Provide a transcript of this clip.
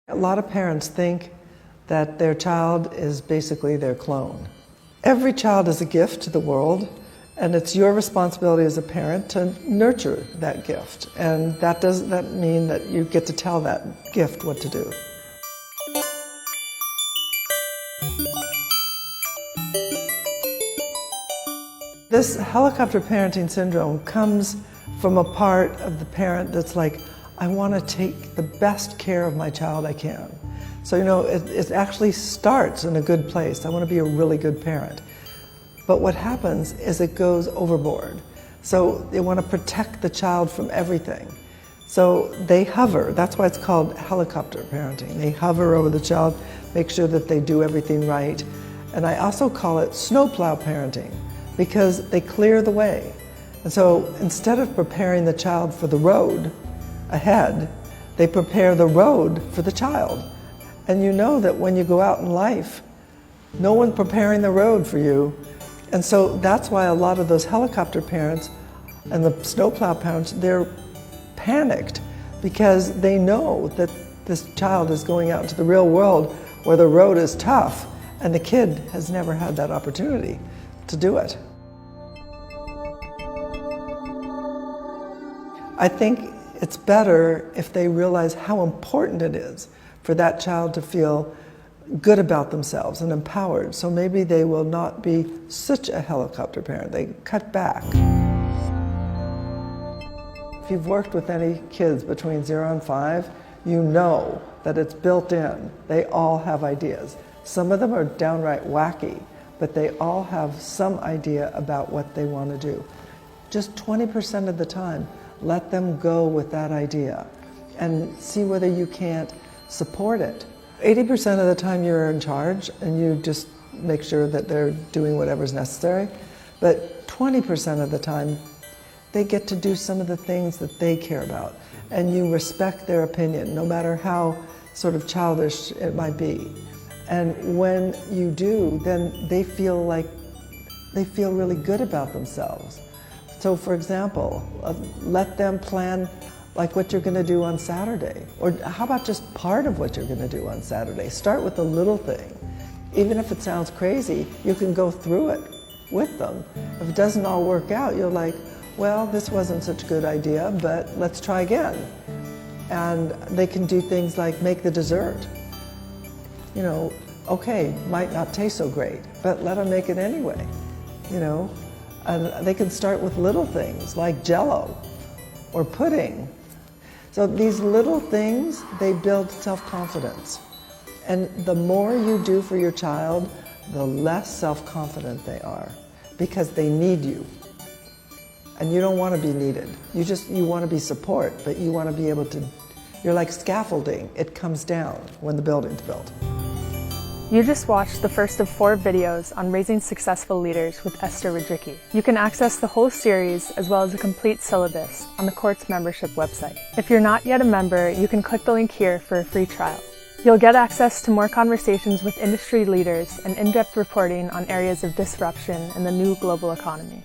A lot of parents think that their child is basically their clone. Every child is a gift to the world, and it's your responsibility as a parent to nurture that gift. And that doesn't mean that you get to tell that gift what to do. This helicopter parenting syndrome comes from a part of the parent that's like, I want to take the best care of my child I can. So, it actually starts in a good place. I want to be a really good parent. But what happens is it goes overboard. So they want to protect the child from everything. So they hover. That's why it's called helicopter parenting. They hover over the child, make sure that they do everything right. And I also call it snowplow parenting because they clear the way. And so instead of preparing the child for the road ahead, they prepare the road for the child. And you know that when you go out in life, no one's preparing the road for you. And so that's why a lot of those helicopter parents and the snowplow parents, they're panicked because they know that this child is going out into the real world where the road is tough and the kid has never had that opportunity to do it. I think it's better if they realize how important it is for that child to feel good about themselves and empowered. So maybe they will not be such a helicopter parent. They cut back. If you've worked with any kids between 0 and 5, you know that it's built in. They all have ideas. Some of them are downright wacky, but they all have some idea about what they want to do. Just 20% of the time, let them go with that idea and see whether you can't support it. 80% of the time you're in charge and you just make sure that they're doing whatever's necessary. But 20% of the time, they get to do some of the things that they care about. And you respect their opinion, no matter how sort of childish it might be. And when you do, then they feel really good about themselves. So for example, let them plan like what you're going to do on Saturday. Or how about just part of what you're going to do on Saturday? Start with a little thing. Even if it sounds crazy, you can go through it with them. If it doesn't all work out, you're like, well, this wasn't such a good idea, but let's try again. And they can do things like make the dessert. Okay, might not taste so great, but let them make it anyway. And they can start with little things like Jell-O or pudding. So these little things, they build self-confidence. And the more you do for your child, the less self-confident they are because they need you. And you don't want to be needed. You want to be support, but you want to be able to, you're like scaffolding. It comes down when the building's built. You just watched the first of 4 videos on raising successful leaders with Esther Rodricki. You can access the whole series as well as a complete syllabus on the court's membership website. If you're not yet a member, you can click the link here for a free trial. You'll get access to more conversations with industry leaders and in-depth reporting on areas of disruption in the new global economy.